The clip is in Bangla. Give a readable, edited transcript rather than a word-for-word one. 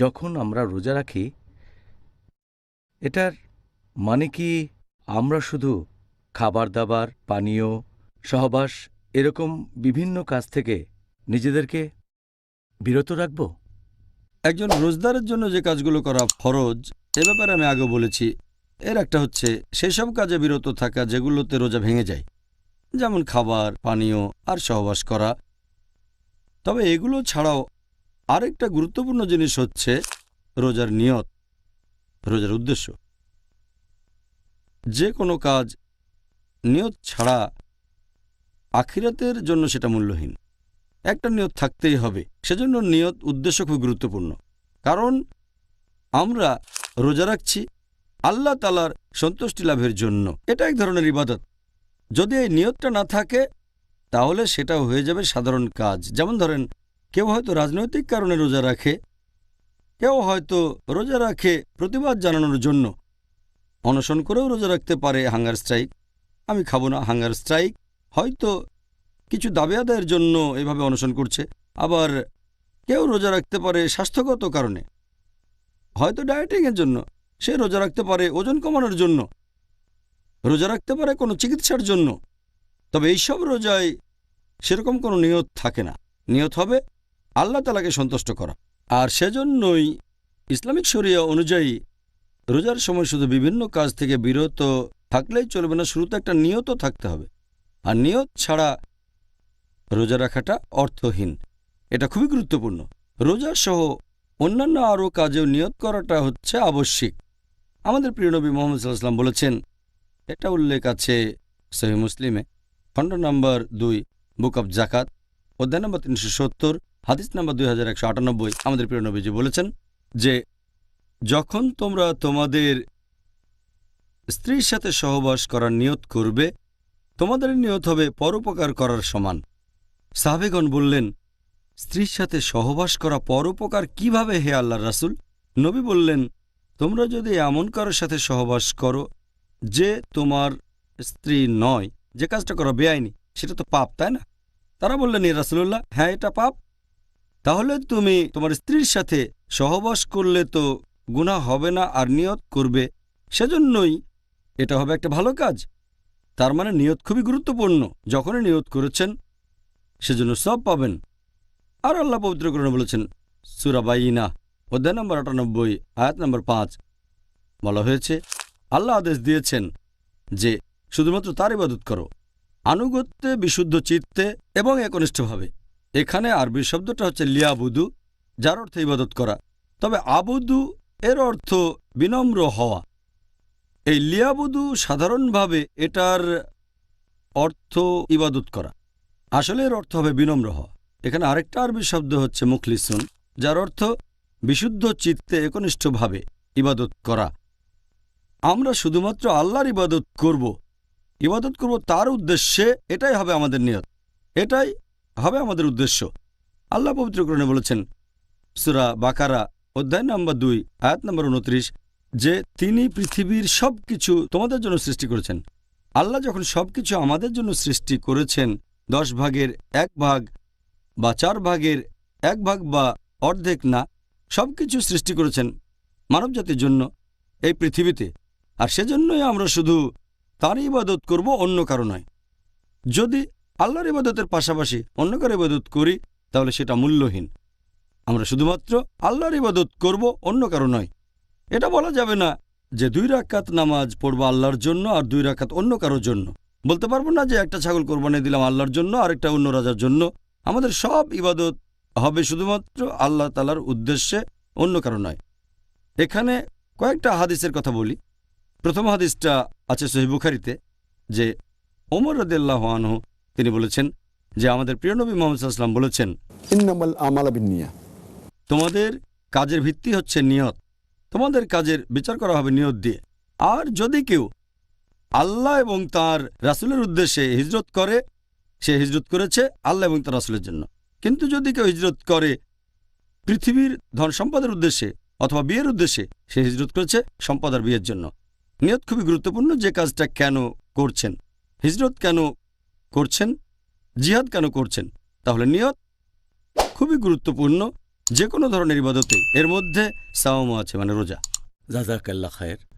যখন আমরা রোজা রাখি এটার মানে কি আমরা শুধু খাবার দাবার, পানীয়, সহবাস এরকম বিভিন্ন কাজ থেকে নিজেদেরকে বিরত রাখব? একজন রোজদারের জন্য যে কাজগুলো করা ফরজ, এ ব্যাপারে আমি আগে বলেছি। এর একটা হচ্ছে সেই সব কাজে বিরত থাকা যেগুলোতে রোজা ভেঙে যায়, যেমন খাবার, পানীয় আর সহবাস করা। তবে এগুলো ছাড়াও আরেকটা গুরুত্বপূর্ণ জিনিস হচ্ছে রোজার নিয়ত, রোজার উদ্দেশ্য। যে কোনো কাজ নিয়ত ছাড়া আখিরাতের জন্য সেটা মূল্যহীন। একটা নিয়ত থাকতেই হবে। সেজন্য নিয়ত, উদ্দেশ্য খুব গুরুত্বপূর্ণ। কারণ আমরা রোজা রাখছি আল্লাহ তাআলার সন্তুষ্টি লাভের জন্য। এটা এক ধরনের ইবাদত। যদি এই নিয়তটা না থাকে তাহলে সেটা হয়ে যাবে সাধারণ কাজ। যেমন ধরেন, কেউ হয়তো রাজনৈতিক কারণে রোজা রাখে, কেউ হয়তো রোজা রাখে প্রতিবাদ জানানোর জন্য। অনশন করেও রোজা রাখতে পারে, হাঙ্গার স্ট্রাইক, আমি খাবো না হাঙ্গার স্ট্রাইক। হয়তো কিছু দাবি আদায়ের জন্য এভাবে অনশন করছে। আবার কেউ রোজা রাখতে পারে স্বাস্থ্যগত কারণে, হয়তো ডায়েটিংয়ের জন্য। সে রোজা রাখতে পারে ওজন কমানোর জন্য, রোজা রাখতে পারে কোনো চিকিৎসার জন্য। তবে এইসব রোজায় সেরকম কোনো নিয়ত থাকে না। নিয়ত হবে আল্লাহ তাআলাকে সন্তুষ্ট করা। আর সেজন্যই ইসলামিক শরিয়া অনুযায়ী রোজার সময় শুধু বিভিন্ন কাজ থেকে বিরত থাকলেই চলবে না, শুরুতে একটা নিয়তও থাকতে হবে। আর নিয়ত ছাড়া রোজা রাখাটা অর্থহীন। এটা খুবই গুরুত্বপূর্ণ। রোজা সহ অন্যান্য আরও কাজেও নিয়ত করাটা হচ্ছে আবশ্যিক। আমাদের প্রিয় নবী মুহাম্মদ সাল্লাল্লাহু আলাইহি ওয়াসাল্লাম বলেছেন, এটা উল্লেখ আছে সহিহ মুসলিমে, খণ্ড নম্বর 2, বুক অব জাকাত, অধ্যায় নম্বর 370, হাদিস নম্বর 2198। আমাদের প্রিয় নবীজি বলেছেন যে, যখন তোমরা তোমাদের স্ত্রীর সাথে সহবাস করার নিয়ত করবে, তোমাদের নিয়ত হবে পরোপকার করার সমান। সাহাবেগণ বললেন, স্ত্রীর সাথে সহবাস করা পরোপকার কিভাবে হে আল্লাহর রাসূল? নবী বললেন, তোমরা যদি এমন কারোর সাথে সহবাস করো যে তোমার স্ত্রী নয়, যে কাজটা করা বেআইনি, সেটা তো পাপ, তাই না? তারা বললেন, ইয়া রাসূলুল্লাহ, হ্যাঁ এটা পাপ। তাহলে তুমি তোমার স্ত্রীর সাথে সহবাস করলে তো গুনাহ হবে না, আর নিয়ত করবে, সেজন্যই এটা হবে একটা ভালো কাজ। তার মানে নিয়ত খুবই গুরুত্বপূর্ণ। যখনই নিয়ত করেছেন সেজন্য সব পাবেন। আর আল্লাহ পবিত্র কোরআনে বলেছেন, সূরা বাইয়িনা, অধ্যায় নম্বর 98, আয়াত নম্বর 5, বলা হয়েছে, আল্লাহ আদেশ দিয়েছেন যে শুধুমাত্র তার ইবাদত করো, আনুগত্যে, বিশুদ্ধ চিত্তে এবং একনিষ্ঠভাবে। এখানে আরবি শব্দটা হচ্ছে লিয়াবুদু, যার অর্থ ইবাদত করা। তবে আবুদু এর অর্থ বিনম্র হওয়া। এই লিয়াবুদু সাধারণভাবে এটার অর্থ ইবাদত করা, আসলে এর অর্থ হবে বিনম্র হওয়া। এখানে আরেকটা আরবি শব্দ হচ্ছে মুখলিসুন, যার অর্থ বিশুদ্ধ চিত্তে একনিষ্ঠভাবে ইবাদত করা। আমরা শুধুমাত্র আল্লাহর ইবাদত করব তার উদ্দেশ্যে। এটাই হবে আমাদের নিয়ত, এটাই হবে আমাদের উদ্দেশ্য। আল্লাহ পবিত্র কোরআনে বলেছেন, সূরা বাকারা, অধ্যায় নম্বর 2, আয়াত নম্বর 29, যে তিনি পৃথিবীর সব কিছু তোমাদের জন্য সৃষ্টি করেছেন। আল্লাহ যখন সব কিছু আমাদের জন্য সৃষ্টি করেছেন, 10 ভাগের 1 ভাগ বা 4 ভাগের 1 ভাগ বা অর্ধেক না, সব কিছু সৃষ্টি করেছেন মানবজাতির জন্য এই পৃথিবীতে। আর সেজন্যই আমরা শুধু তার ইবাদত করব, অন্য কারো নয়। যদি আল্লাহর ইবাদতের পাশাপাশি অন্য কারো ইবাদত করি তাহলে সেটা মূল্যহীন। আমরা শুধুমাত্র আল্লাহর ইবাদত করব, অন্য কারো নয়। এটা বলা যাবে না যে 2 রাকাত নামাজ পড়ব আল্লাহর জন্য আর 2 রাকাত অন্য কারোর জন্য। বলতে পারবো না যে একটা ছাগল কোরবানি দিলাম আল্লাহর জন্য আর একটা অন্য রাজার জন্য। আমাদের সব ইবাদত হবে শুধুমাত্র আল্লাহ তাআলার উদ্দেশ্যে, অন্য কারো নয়। এখানে কয়েকটা হাদিসের কথা বলি। প্রথম হাদিসটা আছে সহিহ বুখারীতে, যে ওমর রাদিয়াল্লাহু আনহু তিনি বলেছেন যে আমাদের প্রিয় নবী মুহাম্মদ সাল্লাল্লাহু আলাইহি ওয়াসাল্লাম বলেছেন, ইন্নামাল আমালু বিন্নিয়াত, তোমাদের কাজের ভিত্তি হচ্ছে নিয়ত। তোমাদের কাজের বিচার করা হবে নিয়ত দিয়ে। আর যদি কেউ আল্লাহ এবং তার রাসূলের উদ্দেশ্যে হিজরত করে, সে হিজরত করেছে আল্লাহ এবং তার রাসূলের জন্য। কিন্তু যদি কেউ হিজরত করে পৃথিবীর ধন সম্পদের উদ্দেশ্যে অথবা বিয়ের উদ্দেশ্যে, সে হিজরত করেছে সম্পদ আর বিয়ের জন্য। নিয়ত খুবই গুরুত্বপূর্ণ। যে কাজটা কেন করছেন, হিজরত কেন করছেন, জিহাদ কেন করছেন, তাহলে নিয়ত খুবই গুরুত্বপূর্ণ। যে কোনো ধরনের ইবাদতে এর মধ্যে সাওমও আছে, মানে রোজা। জাজাকাল্লাহ খায়ের।